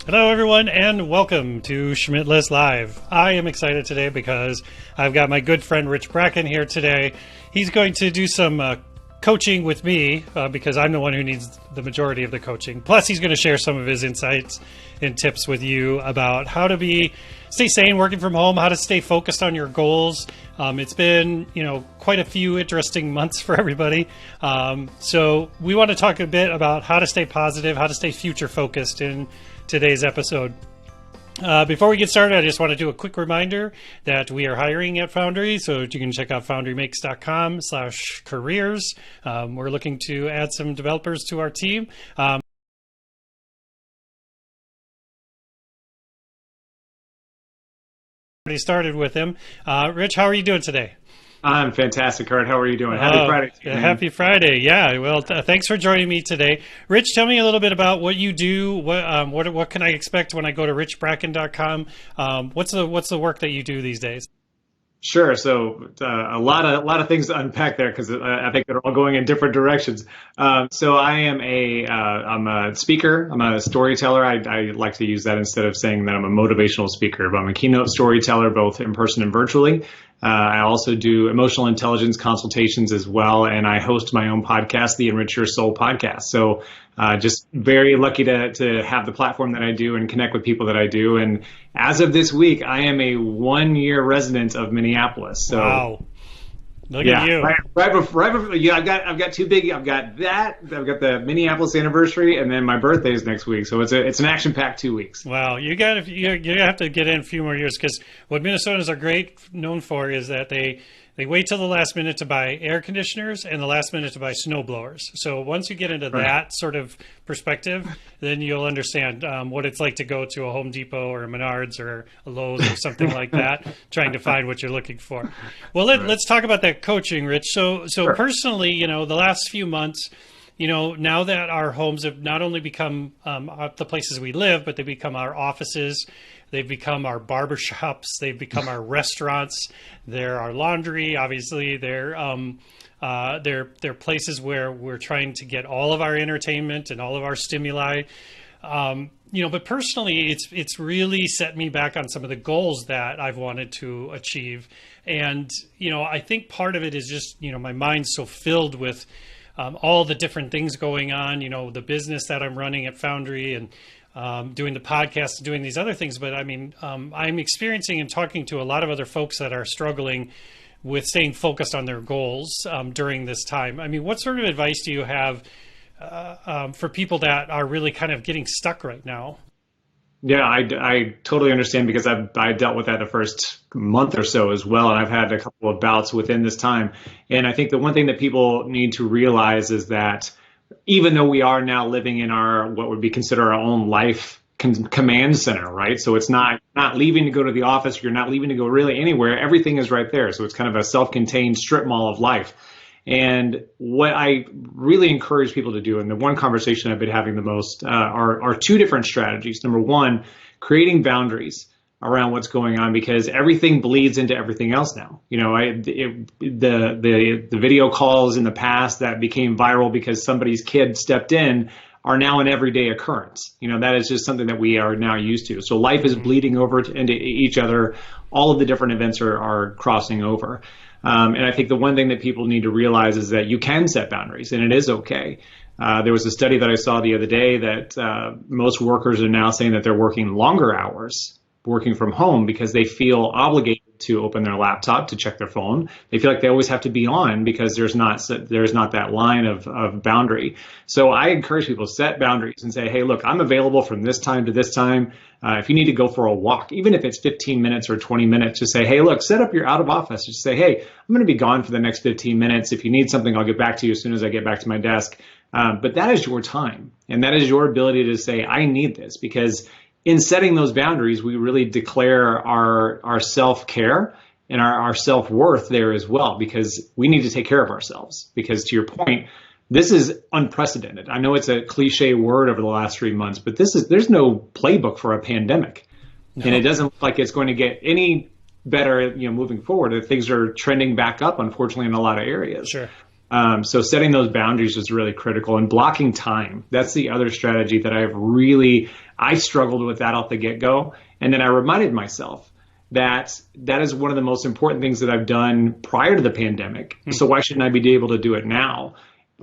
Hello, everyone, and welcome to Schmidt Live. I am excited today because I've got my good friend Rich Bracken here today. He's going to do some coaching with me because I'm the one who needs the majority of the coaching. Plus, he's going to share some of his insights and tips with you about how to stay sane working from home, how to stay focused on your goals. It's been, quite a few interesting months for everybody. So we want to talk a bit about how to stay positive, how to stay future focused in today's episode. Before we get started, I just want to do a quick reminder that we are hiring at Foundry, so you can check out foundrymakes.com/careers. We're looking to add some developers to our team. Already started with him. Rich, how are you doing today? I'm fantastic, Kurt. How are you doing? Happy Friday to you, man. Happy Friday. Yeah. Well, thanks for joining me today. Rich, tell me a little bit about what you do. What can I expect when I go to richbracken.com? What's the work that you do these days? Sure. So a lot of things to unpack there because I think they're all going in different directions. So I'm a speaker. I'm a storyteller. I like to use that instead of saying that I'm a motivational speaker, but I'm a keynote storyteller, both in person and virtually. I also do emotional intelligence consultations as well, and I host my own podcast, the Enrich Your Soul podcast. So just very lucky to have the platform that I do and connect with people that I do. And as of this week, I am a 1-year resident of Minneapolis. So, wow. Look at you. Right before, I've got two big, I've got the Minneapolis anniversary, and then my birthday is next week. So it's an action-packed 2 weeks. Wow. You have to get in a few more years, because what Minnesotans are known for is that they wait till the last minute to buy air conditioners and the last minute to buy snow blowers. So once you get into that sort of perspective, then you'll understand what it's like to go to a Home Depot or a Menards or a Lowe's or something like that, trying to find what you're looking for. Well, let's talk about that coaching, Rich. So personally, the last few months, now that our homes have not only become the places we live, but they become our offices, they've become our barbershops, they've become our restaurants, they're our laundry, obviously, they're places where we're trying to get all of our entertainment and all of our stimuli. But personally, it's really set me back on some of the goals that I've wanted to achieve. And, I think part of it is just, my mind's so filled with all the different things going on, the business that I'm running at Foundry and doing the podcast and doing these other things. But I'm experiencing and talking to a lot of other folks that are struggling with staying focused on their goals during this time. What sort of advice do you have for people that are really kind of getting stuck right now? Yeah, I totally understand, because I dealt with that the first month or so as well. And I've had a couple of bouts within this time. And I think the one thing that people need to realize is that even though we are now living in what would be considered our own life command center, right? So it's not leaving to go to the office. You're not leaving to go really anywhere. Everything is right there. So it's kind of a self-contained strip mall of life. And what I really encourage people to do, and the one conversation I've been having the most, are two different strategies. Number one, creating boundaries around what's going on, because everything bleeds into everything else now. The video calls in the past that became viral because somebody's kid stepped in are now an everyday occurrence. That is just something that we are now used to. So life is bleeding over into each other. All of the different events are crossing over. And I think the one thing that people need to realize is that you can set boundaries, and it is okay. There was a study that I saw the other day that most workers are now saying that they're working longer hours working from home because they feel obligated to open their laptop, to check their phone. They feel like they always have to be on because there's not that line of boundary. So I encourage people to set boundaries and say, hey, look, I'm available from this time to this time. If you need to go for a walk, even if it's 15 minutes or 20 minutes, just say, hey, look, set up your out of office. Just say, hey, I'm going to be gone for the next 15 minutes. If you need something, I'll get back to you as soon as I get back to my desk. But that is your time. And that is your ability to say, I need this, because in setting those boundaries, we really declare our self-care and our self-worth there as well, because we need to take care of ourselves. Because to your point, this is unprecedented. I know it's a cliche word over the last 3 months, but there's no playbook for a pandemic. No. And it doesn't look like it's going to get any better, moving forward. Things are trending back up, unfortunately, in a lot of areas. Sure. So setting those boundaries is really critical, and blocking time. That's the other strategy that I struggled with that off the get-go. And then I reminded myself that that is one of the most important things that I've done prior to the pandemic. So why shouldn't I be able to do it now?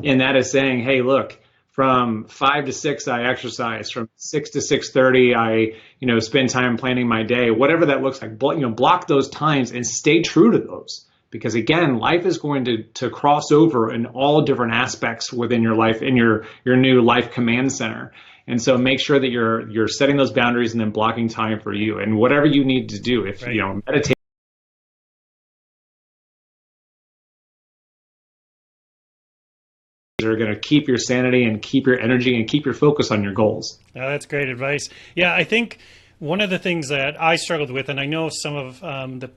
And that is saying, hey, look, from 5 to 6, I exercise. From 6 to 6:30, I, spend time planning my day, whatever that looks like. Block those times and stay true to those. Because again, life is going to cross over in all different aspects within your life, in your new life command center. And so make sure that you're setting those boundaries and then blocking time for you and whatever you need to do. If Right. Meditate are going to keep your sanity and keep your energy and keep your focus on your goals. Oh, that's great advice. Yeah, I think one of the things that I struggled with, and I know some of the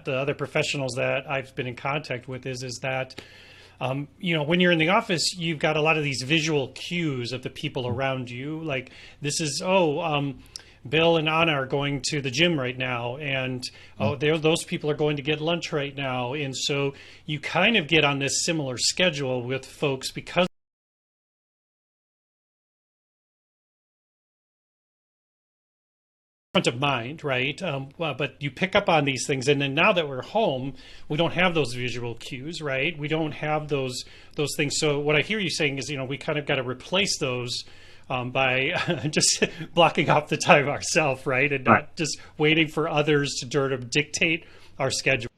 other professionals that I've been in contact with, is that, when you're in the office, you've got a lot of these visual cues of the people around you. Like this is, Bill and Anna are going to the gym right now, and those people are going to get lunch right now. And so you kind of get on this similar schedule with folks because front of mind, right? But you pick up on these things, and then now that we're home, we don't have those visual cues, right? We don't have those things. So what I hear you saying is, we kind of got to replace those by just blocking off the time ourselves, right? And not just waiting for others to sort of dictate our schedule.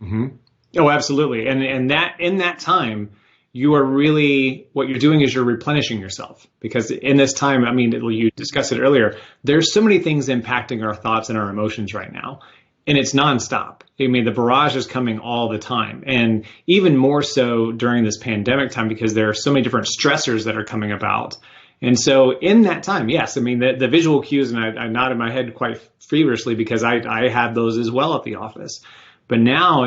Mm-hmm. Oh, absolutely. And that in that time, you are really, what you're doing is you're replenishing yourself, because in this time, you discussed it earlier, there's so many things impacting our thoughts and our emotions right now. And it's nonstop. The barrage is coming all the time. And even more so during this pandemic time, because there are so many different stressors that are coming about. And so in that time, yes, the visual cues, and I nodded my head quite feverishly because I had those as well at the office. But now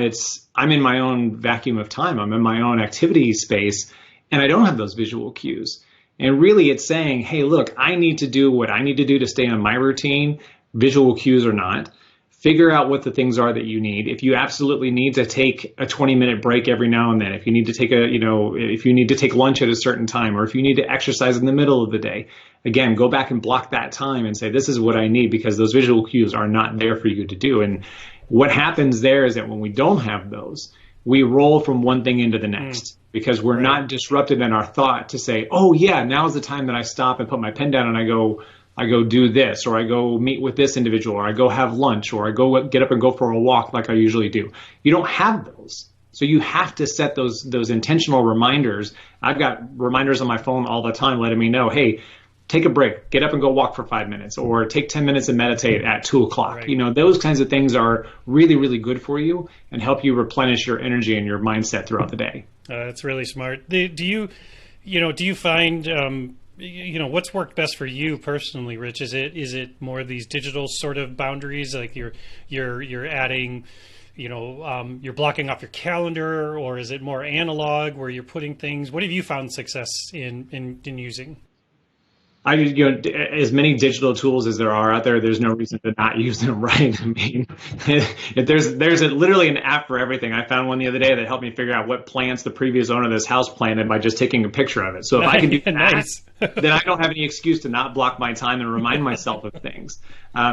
I'm in my own vacuum of time. I'm in my own activity space, and I don't have those visual cues. And really it's saying, hey, look, I need to do what I need to do to stay on my routine, visual cues or not. Figure out what the things are that you need. If you absolutely need to take a 20-minute break every now and then, if you need to take if you need to take lunch at a certain time, or if you need to exercise in the middle of the day, again, go back and block that time and say, this is what I need, because those visual cues are not there for you to do. And what happens there is that when we don't have those, we roll from one thing into the next, because we're not disrupted in our thought to say, oh yeah, now is the time that I stop and put my pen down and I go do this, or I go meet with this individual, or I go have lunch, or I go get up and go for a walk like I usually do. You don't have those. So you have to set those intentional reminders. I've got reminders on my phone all the time letting me know, hey, take a break, get up and go walk for 5 minutes, or take 10 minutes and meditate at 2:00. Right. Those kinds of things are really, really good for you and help you replenish your energy and your mindset throughout the day. That's really smart. Do you find, what's worked best for you personally, Rich? Is it more of these digital sort of boundaries, like you're adding, you're blocking off your calendar, or is it more analog where you're putting things? What have you found success in using? As many digital tools as there are out there, there's no reason to not use them, right? If there's literally an app for everything. I found one the other day that helped me figure out what plants the previous owner of this house planted by just taking a picture of it. So if I can do that, nice. then I don't have any excuse to not block my time and remind myself of things.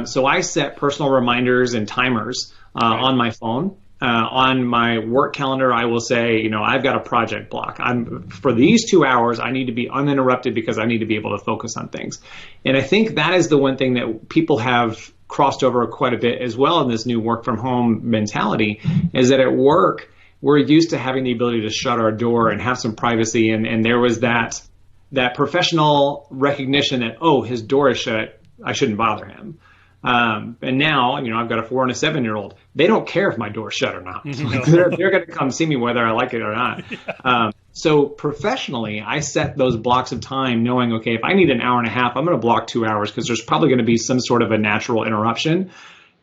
So I set personal reminders and timers on my phone. On my work calendar, I will say, I've got a project block. For these 2 hours, I need to be uninterrupted because I need to be able to focus on things. And I think that is the one thing that people have crossed over quite a bit as well in this new work from home mentality, is that at work, we're used to having the ability to shut our door and have some privacy. And there was that professional recognition that, oh, his door is shut, I shouldn't bother him. And now, I've got a 4 and a 7-year-old. They don't care if my door's shut or not. No. They're going to come see me whether I like it or not. Yeah. So professionally, I set those blocks of time knowing, okay, if I need an hour and a half, I'm going to block 2 hours because there's probably going to be some sort of a natural interruption.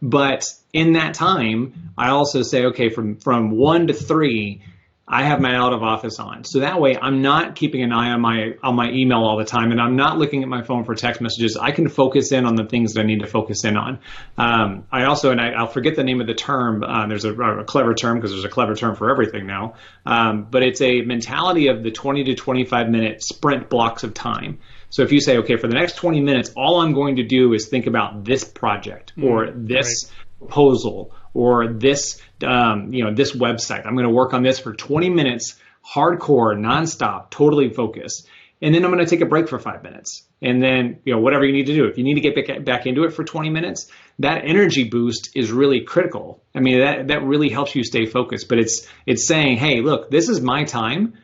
But in that time, I also say, okay, from 1 to 3, I have my out of office on. So that way I'm not keeping an eye on my email all the time, and I'm not looking at my phone for text messages. I can focus in on the things that I need to focus in on. I also, and I'll forget the name of the term. There's a clever term, because there's a clever term for everything now. But it's a mentality of the 20 to 25 minute sprint blocks of time. So if you say, okay, for the next 20 minutes, all I'm going to do is think about this project or this proposal or this, this website. I'm going to work on this for 20 minutes, hardcore, nonstop, totally focused. And then I'm going to take a break for 5 minutes. And then, whatever you need to do. If you need to get back into it for 20 minutes, that energy boost is really critical. I mean, that really helps you stay focused. But it's saying, hey, look, this is my time.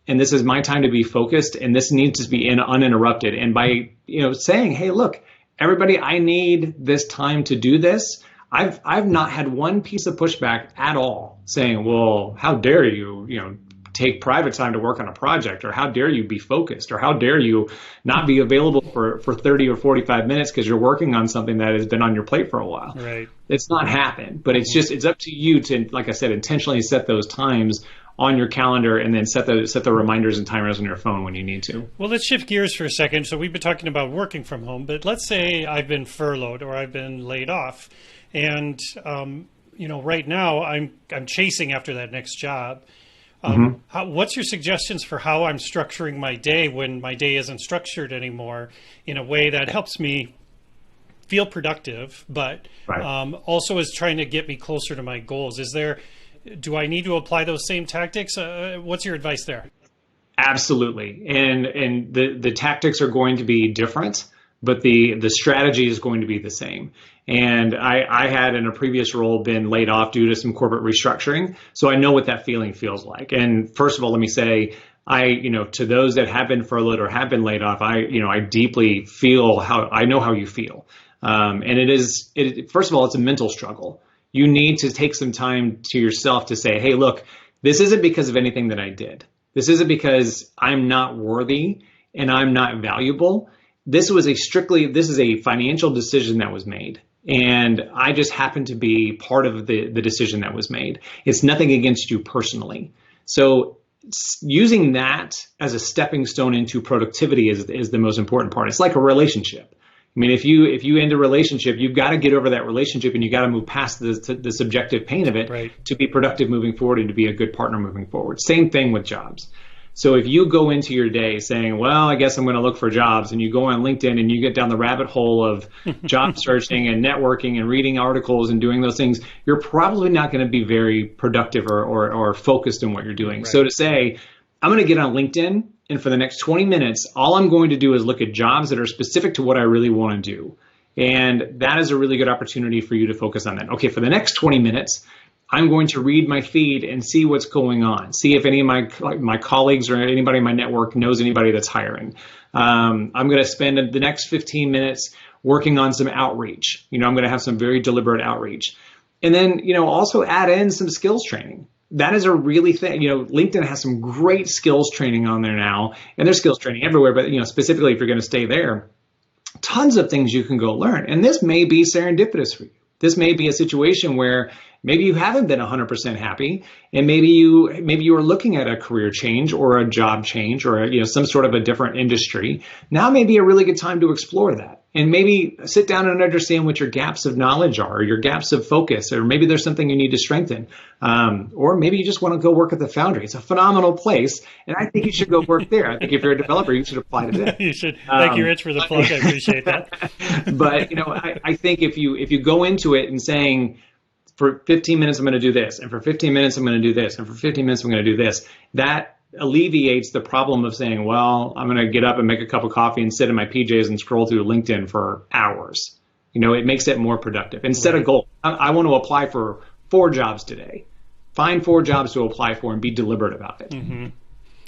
And this is my time to be focused, and this needs to be uninterrupted. And by saying, hey, look, everybody, I need this time to do this. I've not had one piece of pushback at all saying, well, how dare you, take private time to work on a project, or how dare you be focused, or how dare you not be available for 30 or 45 minutes because you're working on something that has been on your plate for a while. Right. It's not happened, but it's up to you to, like I said, intentionally set those times on your calendar, and then set the reminders and timers on your phone when you need to. Well, let's shift gears for a second. So we've been talking about working from home, but let's say I've been furloughed or I've been laid off, and right now I'm chasing after that next job. What's your suggestions for how I'm structuring my day when my day isn't structured anymore in a way that helps me feel productive, but also is trying to get me closer to my goals? Do I need to apply those same tactics? What's your advice there? Absolutely. And the tactics are going to be different, but the strategy is going to be the same. And I had in a previous role been laid off due to some corporate restructuring. So I know what that feeling feels like. And first of all, let me say, to those that have been furloughed or have been laid off, I deeply feel I know how you feel. And first of all, it's a mental struggle. You need to take some time to yourself to say, hey, look, this isn't because of anything that I did. This isn't because I'm not worthy and I'm not valuable. This is a financial decision that was made. And I just happen to be part of the decision that was made. It's nothing against you personally. So using that as a stepping stone into productivity is the most important part. It's like a relationship. I mean, if you end a relationship, you've got to get over that relationship, and you got to move past the subjective pain of it to be productive moving forward and to be a good partner moving forward. Same thing with jobs. So if you go into your day saying, well, I guess I'm going to look for jobs, and you go on LinkedIn and you get down the rabbit hole of job searching and networking and reading articles and doing those things, you're probably not going to be very productive or focused in what you're doing. So to say, I'm going to get on LinkedIn, and for the next 20 minutes, all I'm going to do is look at jobs that are specific to what I really want to do. And that is a really good opportunity for you to focus on that. Okay, for the next 20 minutes, I'm going to read my feed and see what's going on. See if any of my colleagues or anybody in my network knows anybody that's hiring. I'm going to spend the next 15 minutes working on some outreach. I'm going to have some very deliberate outreach. And then, also add in some skills training. That is a really thing. LinkedIn has some great skills training on there now, and there's skills training everywhere, but specifically if you're going to stay there, tons of things you can go learn. And this may be serendipitous for you. This may be a situation where maybe you haven't been 100% happy, and maybe you are looking at a career change or a job change or some sort of a different industry. Now may be a really good time to explore that, and maybe sit down and understand what your gaps of knowledge are, or your gaps of focus, or maybe there's something you need to strengthen, or maybe you just want to go work at the Foundry. It's a phenomenal place, and I think you should go work there. I think if you're a developer, you should apply to that. You should. Thank you, Rich, for the plug. I appreciate that. But I think if you go into it and saying, for 15 minutes, I'm going to do this, and for 15 minutes, I'm going to do this, and for 15 minutes, I'm going to do this, that alleviates the problem of saying, well, I'm going to get up and make a cup of coffee and sit in my PJs and scroll through LinkedIn for hours. It makes it more productive. And set a goal. I want to apply for 4 jobs today. Find 4 jobs to apply for and be deliberate about it. Mm-hmm.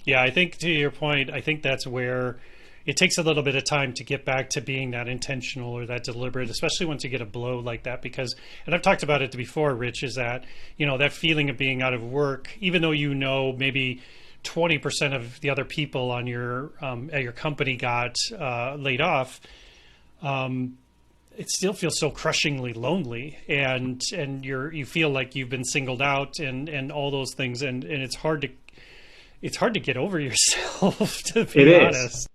Yeah, I think to your point, I think that's where it takes a little bit of time to get back to being that intentional or that deliberate, especially once you get a blow like that. Because, and I've talked about it before, Rich, is that, that feeling of being out of work, even though maybe 20% of the other people on at your company got laid off, it still feels so crushingly lonely, and you feel like you've been singled out and all those things, and it's hard it's hard to get over yourself, to It be is. honest.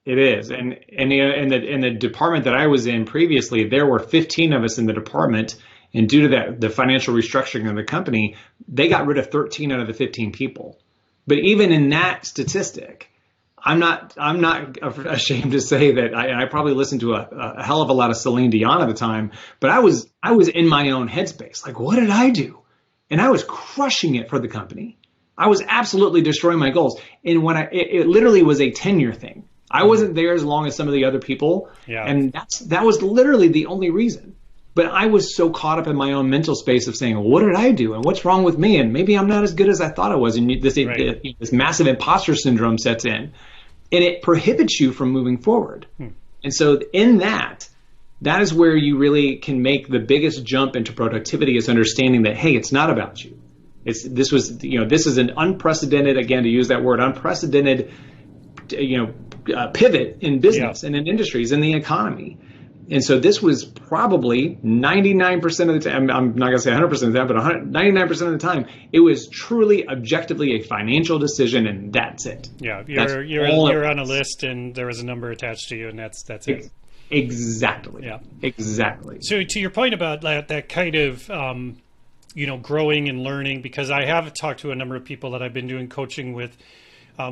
It is. And you know, in the department that I was in previously, there were 15 of us in the department. And due to that, the financial restructuring of the company, they got rid of 13 out of the 15 people. But even in that statistic, I'm not ashamed to say that I probably listened to a hell of a lot of Celine Dion at the time, but I was in my own headspace. Like, what did I do? And I was crushing it for the company. I was absolutely destroying my goals. And it literally was a tenure thing. I wasn't there as long as some of the other people. Yeah. And that was literally the only reason. But I was so caught up in my own mental space of saying, well, what did I do? And what's wrong with me? And maybe I'm not as good as I thought I was. And this massive imposter syndrome sets in. And it prohibits you from moving forward. And so in that is where you really can make the biggest jump into productivity, is understanding that, hey, it's not about you. This is an unprecedented, again, to use that word, unprecedented, pivot in business and in industries, in the economy. And so this was probably 99% of the time, I'm not going to say 100% of the time, but 99% of the time, it was truly objectively a financial decision, and that's it. Yeah, you're on a list and there was a number attached to you, and that's it. Exactly. Yeah. Exactly. So to your point about that kind of, growing and learning, because I have talked to a number of people that I've been doing coaching with,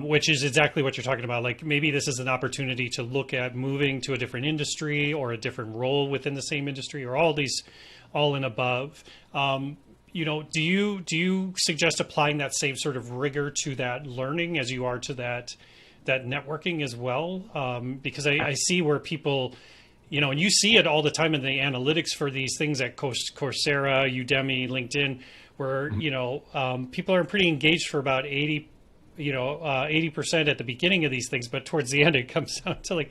which is exactly what you're talking about. Like, maybe this is an opportunity to look at moving to a different industry or a different role within the same industry, or all and above. Do you suggest applying that same sort of rigor to that learning as you are to that networking as well? Because I see where people, and you see it all the time in the analytics for these things at Coursera, Udemy, LinkedIn, where, people are pretty engaged for about 80% at the beginning of these things, but towards the end, it comes down to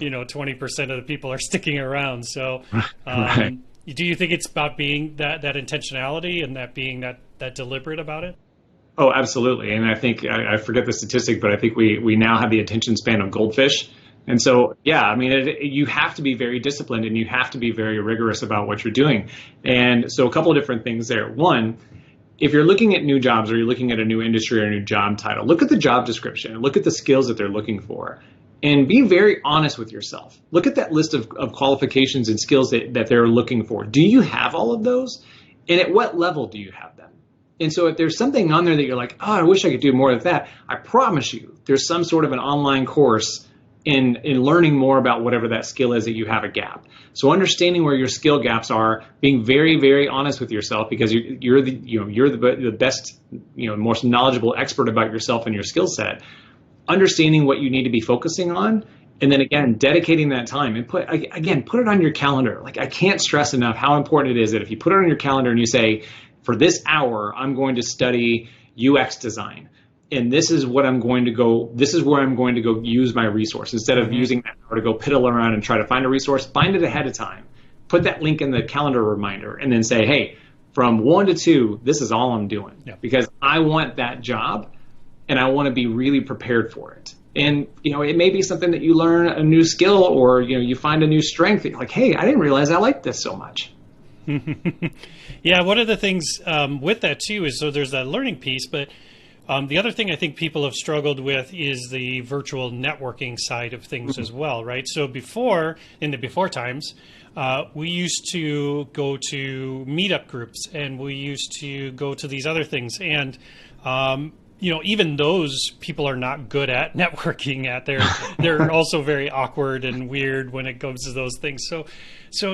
20% of the people are sticking around. So, Right. Do you think it's about being that intentionality and that being that deliberate about it? Oh, absolutely. And I think, I forget the statistic, but I think we now have the attention span of goldfish. And so, yeah, I mean, you have to be very disciplined, and you have to be very rigorous about what you're doing. And so a couple of different things there. One, if you're looking at new jobs, or you're looking at a new industry or a new job title, look at the job description and look at the skills that they're looking for, and be very honest with yourself. Look at that list of qualifications and skills that they're looking for. Do you have all of those? And at what level do you have them? And so if there's something on there that you're like, oh, I wish I could do more of that, I promise you there's some sort of an online course in learning more about whatever that skill is that you have a gap. So understanding where your skill gaps are, being very, very honest with yourself, because you're the best, most knowledgeable expert about yourself and your skill set. Understanding what you need to be focusing on, and then again, dedicating that time, and put it on your calendar. Like, I can't stress enough how important it is that if you put it on your calendar and you say, for this hour, I'm going to study UX design. And this is where I'm going to go use my resource. Instead of using that hour to go piddle around and try to find a resource, find it ahead of time. Put that link in the calendar reminder, and then say, hey, from 1 to 2, this is all I'm doing. Yeah. Because I want that job, and I want to be really prepared for it. And, it may be something that you learn a new skill, or, you find a new strength. You're like, hey, I didn't realize I liked this so much. Yeah, one of the things with that too is, so there's that learning piece, but the other thing I think people have struggled with is the virtual networking side of things as well, right? So in the before times, we used to go to meetup groups, and we used to go to these other things, and even those people are not good at networking they're also very awkward and weird when it comes to those things. So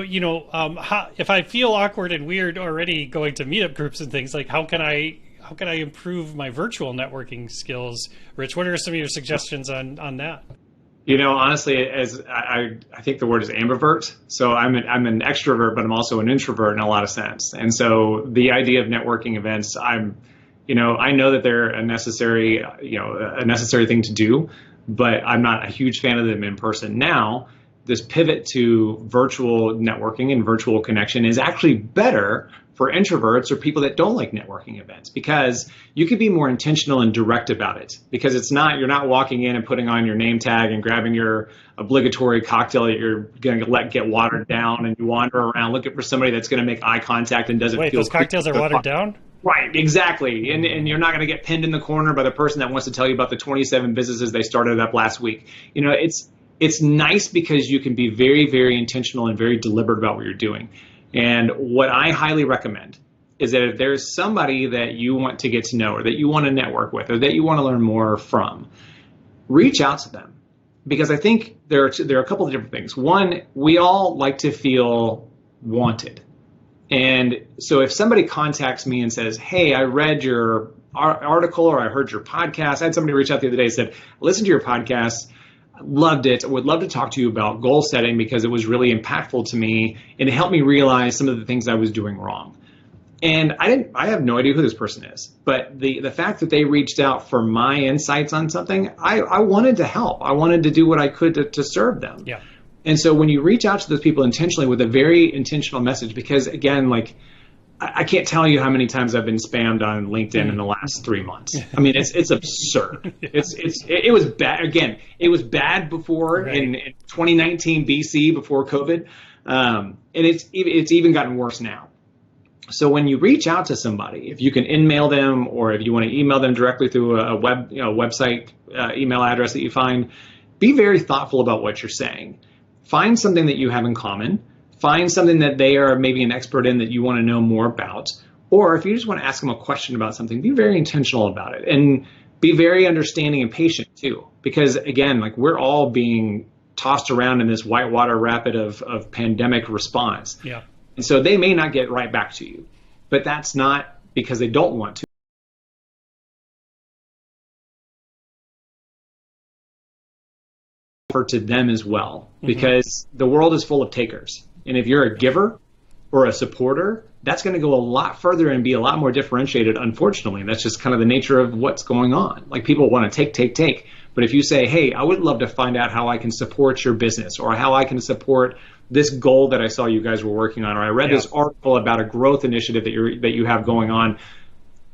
if I feel awkward and weird already going to meetup groups and things, like, how can I improve my virtual networking skills? Rich, what are some of your suggestions on that? Honestly, as I think the word is ambivert. So I'm an extrovert, but I'm also an introvert in a lot of sense. And so the idea of networking events, I know that they're a necessary thing to do, but I'm not a huge fan of them in person. Now, this pivot to virtual networking and virtual connection is actually better for introverts or people that don't like networking events, because you could be more intentional and direct about it, because you're not walking in and putting on your name tag and grabbing your obligatory cocktail that you're going to let get watered down, and you wander around looking for somebody that's going to make eye contact and doesn't feel. Wait, those cocktails are watered down? Right, exactly. And you're not going to get pinned in the corner by the person that wants to tell you about the 27 businesses they started up last week. It's nice because you can be very, very intentional and very deliberate about what you're doing. And what I highly recommend is that if there's somebody that you want to get to know or that you want to network with or that you want to learn more from, reach out to them. Because I think there are a couple of different things. One, we all like to feel wanted. And so if somebody contacts me and says, hey, I read your article or I heard your podcast, I had somebody reach out the other day and said, listen to your podcast, loved it, would love to talk to you about goal setting because it was really impactful to me and it helped me realize some of the things I was doing wrong. And I have no idea who this person is, but the fact that they reached out for my insights on something, I wanted to help. I wanted to do what I could to serve them. Yeah. And so when you reach out to those people intentionally with a very intentional message, because again, like I can't tell you how many times I've been spammed on LinkedIn in the last 3 months. I mean, it's absurd. Yeah. It was bad. Again, it was bad before right. in 2019 BC before COVID. And it's even gotten worse now. So when you reach out to somebody, if you can in-mail them or if you want to email them directly through a website email address that you find, be very thoughtful about what you're saying. Find something that you have in common. Find something that they are maybe an expert in that you want to know more about. Or if you just want to ask them a question about something, be very intentional about it and be very understanding and patient too. Because again, like we're all being tossed around in this whitewater rapid of pandemic response. Yeah. And so they may not get right back to you, but that's not because they don't want to. To them as well, because the world is full of takers. And if you're a giver or a supporter, that's going to go a lot further and be a lot more differentiated, unfortunately. That's just kind of the nature of what's going on. Like people want to take. But if you say, hey, I would love to find out how I can support your business or how I can support this goal that I saw you guys were working on, or I read this article about a growth initiative that you have going on,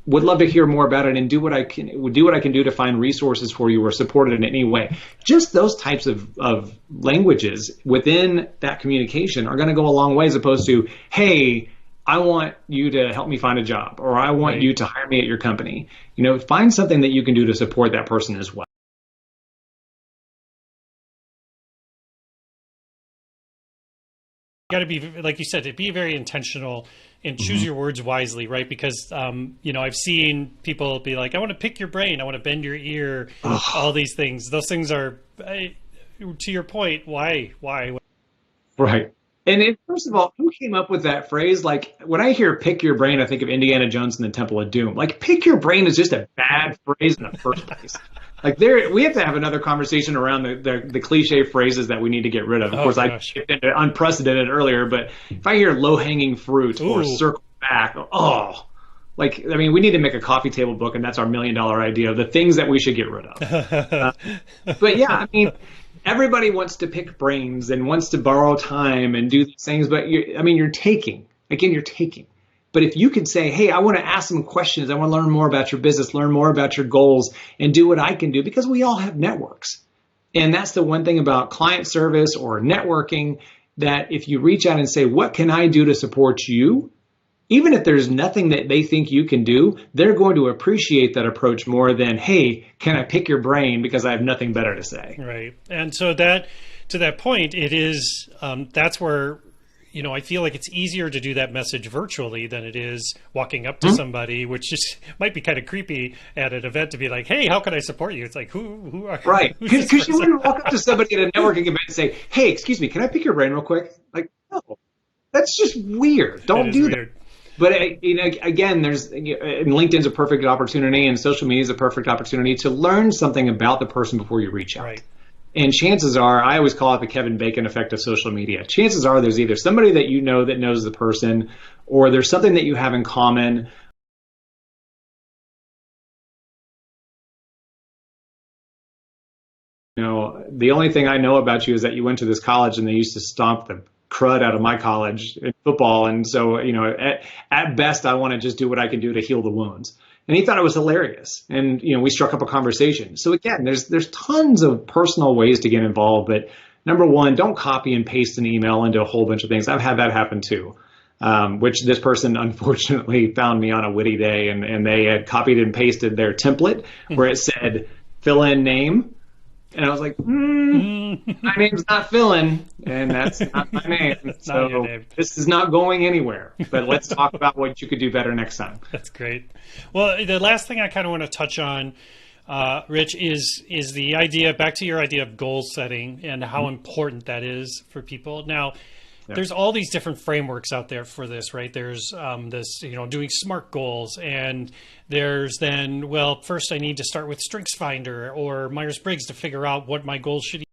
would love to hear more about it and do what I can do to find resources for you or support it in any way. Just those types of languages within that communication are going to go a long way as opposed to, hey, I want you to help me find a job or I want you to hire me at your company. Find something that you can do to support that person as well. Got to be, like you said, to be very intentional and choose your words wisely, right? Because, I've seen people be like, I want to pick your brain. I want to bend your ear, all these things. Those things are, to your point, why? Right. And first of all, who came up with that phrase? Like when I hear pick your brain, I think of Indiana Jones and the Temple of Doom. Like pick your brain is just a bad phrase in the first place. Like we have to have another conversation around the cliche phrases that we need to get rid of. Of course, I did unprecedented earlier, but if I hear low-hanging fruit or circle back, we need to make a coffee table book, and that's our $1 million idea of the things that we should get rid of. But yeah, everybody wants to pick brains and wants to borrow time and do these things, but you're taking. Again, you're taking. But if you could say, hey, I want to ask some questions, I want to learn more about your business, learn more about your goals, and do what I can do, because we all have networks. And that's the one thing about client service or networking, that if you reach out and say, what can I do to support you? Even if there's nothing that they think you can do, they're going to appreciate that approach more than, hey, can I pick your brain because I have nothing better to say? Right. And so to that point, it is, that's where, I feel like it's easier to do that message virtually than it is walking up to somebody, which just might be kind of creepy at an event to be like, hey, how can I support you? It's like, who are you? Right. Because you wouldn't walk up to somebody at a networking event and say, hey, excuse me, can I pick your brain real quick? Like, no, that's just weird. Don't do that. But again, LinkedIn's a perfect opportunity and social media is a perfect opportunity to learn something about the person before you reach out. Right. And chances are, I always call it the Kevin Bacon effect of social media. Chances are there's either somebody that you know that knows the person, or there's something that you have in common. The only thing I know about you is that you went to this college and they used to stomp the crud out of my college in football. And so, at best, I want to just do what I can do to heal the wounds. And he thought it was hilarious. And, we struck up a conversation. So again, there's tons of personal ways to get involved. But number one, don't copy and paste an email into a whole bunch of things. I've had that happen too. which this person unfortunately found me on a witty day, and they had copied and pasted their template where it said fill in name. And I was like, my name's not Philin, and that's not my name. So your name. This is not going anywhere. But let's talk about what you could do better next time. That's great. Well, the last thing I kind of want to touch on, Rich, is the idea, back to your idea of goal setting and how important that is for people. Now, there's all these different frameworks out there for this, right? There's this, doing SMART goals, and there's then, well, first I need to start with StrengthsFinder or Myers-Briggs to figure out what my goals should be.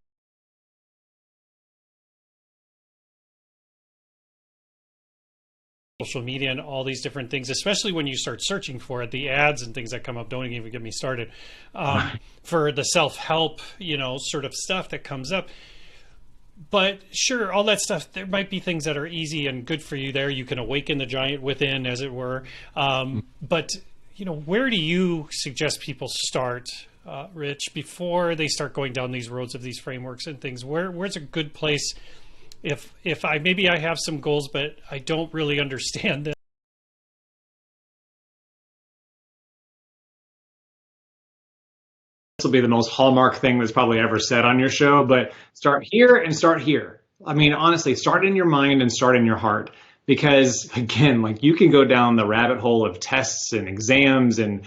Social media and all these different things, especially when you start searching for it, the ads and things that come up, don't even get me started, for the self-help, sort of stuff that comes up. But sure, all that stuff, there might be things that are easy and good for you there. You can awaken the giant within, as it were. But, where do you suggest people start, Rich, before they start going down these roads of these frameworks and things? Where's a good place if maybe I have some goals, but I don't really understand them? Will be the most hallmark thing that's probably ever said on your show, but start here and start here. I mean, honestly, start in your mind and start in your heart, because again, like, you can go down the rabbit hole of tests and exams and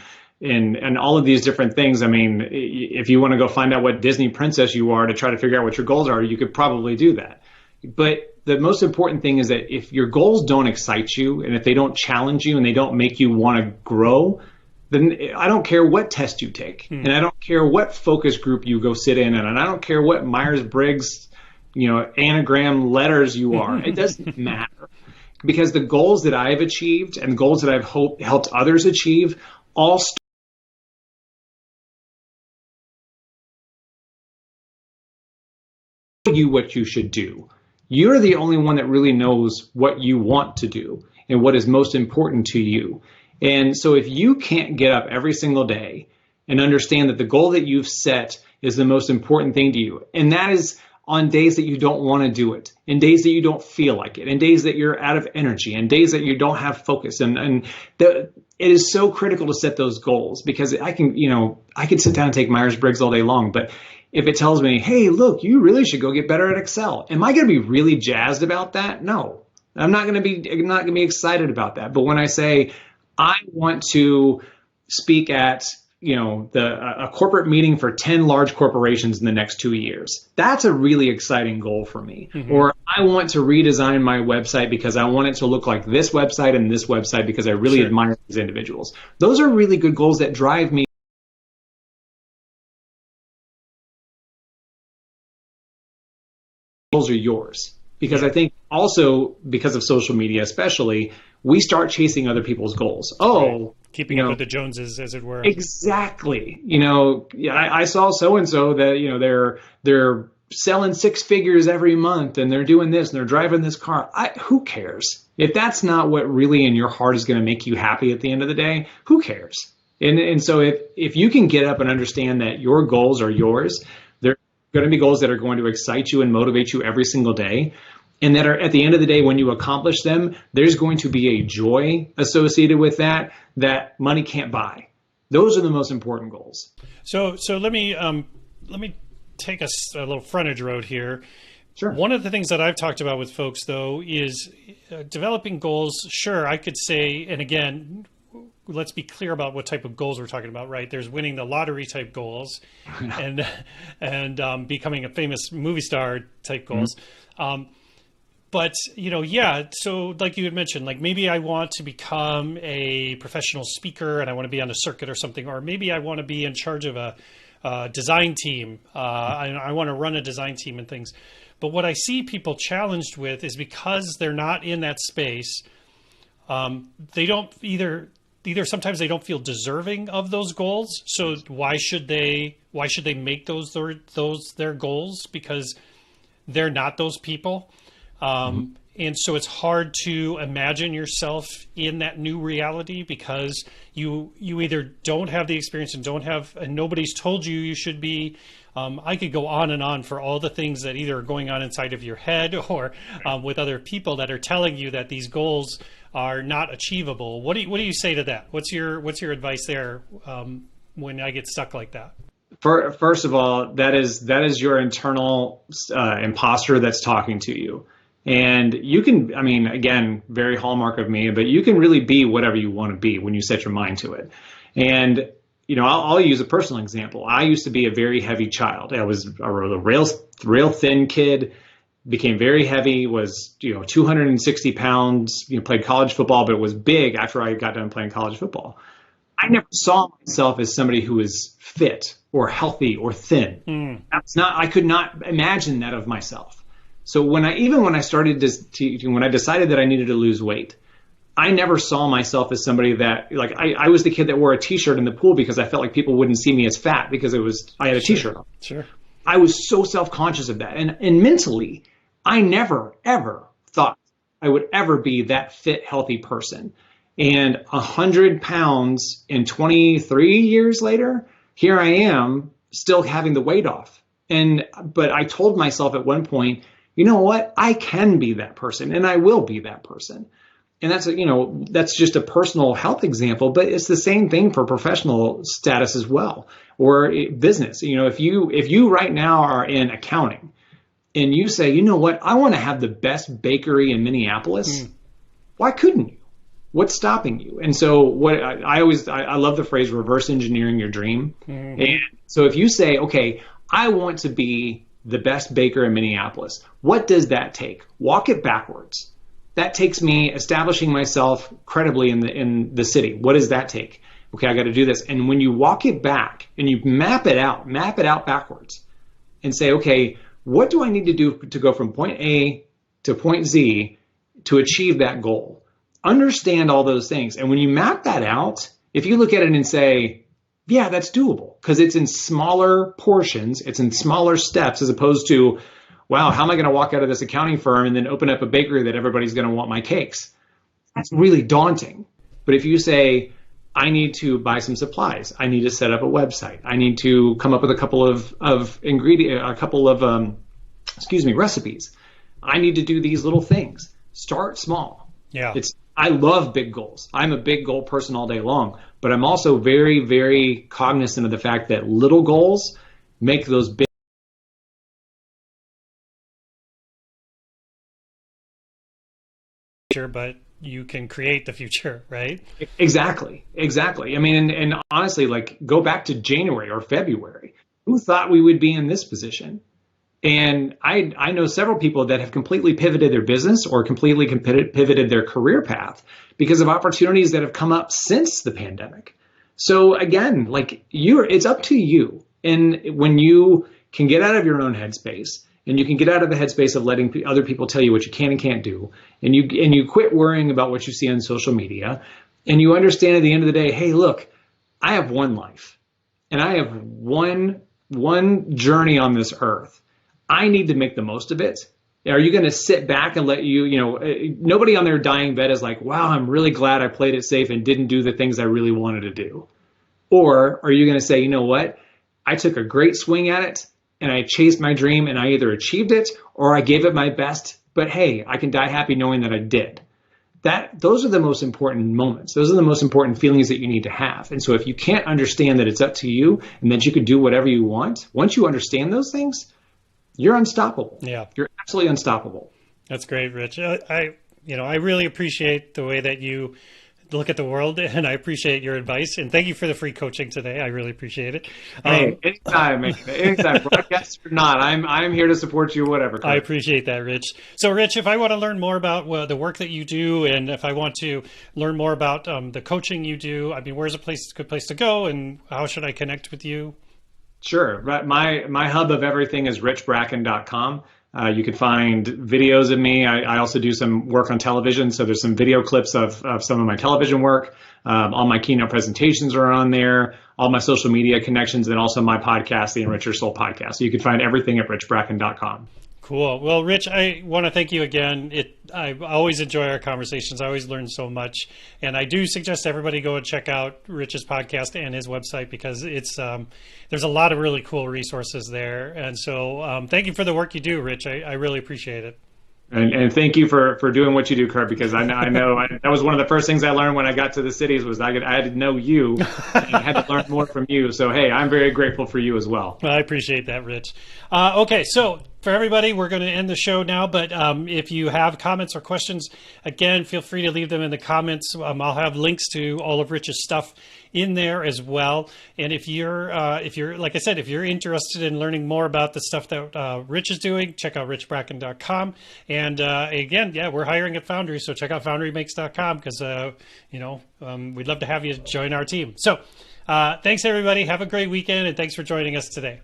all of these different things. I mean, if you want to go find out what Disney princess you are to try to figure out what your goals are, you could probably do that. But the most important thing is that if your goals don't excite you, and if they don't challenge you and they don't make you want to grow, then I don't care what test you take, and I don't care what focus group you go sit in, and I don't care what Myers-Briggs, anagram letters you are. It doesn't matter, because the goals that I've achieved and the goals that I've helped others achieve all start you what you should do. You're the only one that really knows what you want to do and what is most important to you. And so if you can't get up every single day and understand that the goal that you've set is the most important thing to you, and that is on days that you don't want to do it, in days that you don't feel like it, in days that you're out of energy, in days that you don't have focus, it is so critical to set those goals, because I can sit down and take Myers-Briggs all day long, but if it tells me, hey, look, you really should go get better at Excel, am I going to be really jazzed about that? No, I'm not going to be excited about that. But when I say, I want to speak at a corporate meeting for 10 large corporations in the next 2 years, that's a really exciting goal for me. Or I want to redesign my website because I want it to look like this website and this website because I really admire these individuals. Those are really good goals that drive me. Goals are yours. Because I think also because of social media especially, we start chasing other people's goals. Keeping up with the Joneses, as it were. Exactly. I saw so-and-so that, they're selling 6 figures every month, and they're doing this and they're driving this car. Who cares? If that's not what really in your heart is going to make you happy at the end of the day, who cares? And so if you can get up and understand that your goals are yours, they're going to be goals that are going to excite you and motivate you every single day. And that are, at the end of the day, when you accomplish them, there's going to be a joy associated with that money can't buy. Those are the most important goals. So let me take a little frontage road here. Sure. One of the things that I've talked about with folks, though, is developing goals. Sure, I could say, and again, let's be clear about what type of goals we're talking about, right? There's winning the lottery type goals, and becoming a famous movie star type goals. But, so like you had mentioned, like maybe I want to become a professional speaker and I want to be on a circuit or something, or maybe I want to be in charge of a design team. I want to run a design team and things. But what I see people challenged with is because they're not in that space, they don't either sometimes they don't feel deserving of those goals. So why should they make those their goals? Because they're not those people. And so it's hard to imagine yourself in that new reality because you either don't have the experience and nobody's told you should be. I could go on and on for all the things that either are going on inside of your head or with other people that are telling you that these goals are not achievable. What do you say to that? What's your advice there when I get stuck like that? First of all, that is your internal imposter that's talking to you. And you can, I mean, again, very hallmark of me, but you can really be whatever you want to be when you set your mind to it. And, you know, I'll use a personal example. I used to be a very heavy child. I was a real thin kid, became very heavy, was, 260 pounds, played college football, but was big after I got done playing college football. I never saw myself as somebody who was fit or healthy or thin. I could not imagine that of myself. So when I decided that I needed to lose weight, I never saw myself as somebody that, like, I was the kid that wore a t-shirt in the pool because I felt like people wouldn't see me as fat because I had a t-shirt on. Sure. I was so self-conscious of that. And mentally, I never, ever thought I would ever be that fit, healthy person. And 100 pounds and 23 years later, here I am still having the weight off. But I told myself at one point, you know what? I can be that person and I will be that person. And that's just a personal health example, but it's the same thing for professional status as well, or business. If you right now are in accounting and you say, you know what? I want to have the best bakery in Minneapolis. Why couldn't you? What's stopping you? And so I love the phrase reverse engineering your dream. And so if you say, okay, I want to be the best baker in Minneapolis, what does that take? Walk it backwards. That takes me establishing myself credibly in the city. What does that take? Okay, I got to do this. And when you walk it back and you map it out backwards and say, okay, what do I need to do to go from point A to point Z to achieve that goal? Understand all those things. And when you map that out, if you look at it and say, yeah, that's doable because it's in smaller portions, it's in smaller steps as opposed to, wow, how am I going to walk out of this accounting firm and then open up a bakery that everybody's going to want my cakes? That's really daunting. But if you say, I need to buy some supplies, I need to set up a website, I need to come up with a couple of recipes, I need to do these little things. Start small. Yeah. I love big goals. I'm a big goal person all day long, but I'm also very, very cognizant of the fact that little goals make those big. But you can create the future, right? Exactly. I mean, and honestly, like, go back to January or February. Who thought we would be in this position? And I know several people that have completely pivoted their business or completely pivoted their career path because of opportunities that have come up since the pandemic. So again, like, it's up to you. And when you can get out of your own headspace and you can get out of the headspace of letting other people tell you what you can and can't do, and you quit worrying about what you see on social media, and you understand at the end of the day, hey, look, I have one life and I have one journey on this earth. I need to make the most of it. Are you going to sit back and let nobody on their dying bed is like, wow, I'm really glad I played it safe and didn't do the things I really wanted to do? Or are you going to say, you know what? I took a great swing at it and I chased my dream and I either achieved it or I gave it my best, but hey, I can die happy knowing that I did. Those are the most important moments. Those are the most important feelings that you need to have. And so if you can't understand that it's up to you and that you can do whatever you want, once you understand those things, you're unstoppable. Yeah. You're absolutely unstoppable. That's great, Rich. I really appreciate the way that you look at the world, and I appreciate your advice. And thank you for the free coaching today. I really appreciate it. Hey, anytime, broadcast or not, I'm here to support you, whatever. I appreciate that, Rich. So, Rich, if I want to learn more about the work that you do, and if I want to learn more about the coaching you do, I mean, where's a good place to go, and how should I connect with you? Sure. My hub of everything is richbracken.com. You can find videos of me. I also do some work on television. So there's some video clips of some of my television work. All my keynote presentations are on there, all my social media connections, and also my podcast, the Enrich Your Soul podcast. So you can find everything at richbracken.com. Cool. Well, Rich, I want to thank you again. I always enjoy our conversations. I always learn so much, and I do suggest everybody go and check out Rich's podcast and his website because it's there's a lot of really cool resources there. And so, thank you for the work you do, Rich. I really appreciate it. And thank you for doing what you do, Kurt, because I know that was one of the first things I learned when I got to the cities was I had to know you and I had to learn more from you. So, hey, I'm very grateful for you as well. I appreciate that, Rich. Okay, so for everybody, we're going to end the show now. But if you have comments or questions, again, feel free to leave them in the comments. I'll have links to all of Rich's stuff in there as well. And if you're like I said, if you're interested in learning more about the stuff that Rich is doing, check out richbracken.com. And again, yeah, we're hiring at Foundry, so check out foundrymakes.com because we'd love to have you join our team. So thanks everybody. Have a great weekend, and thanks for joining us today.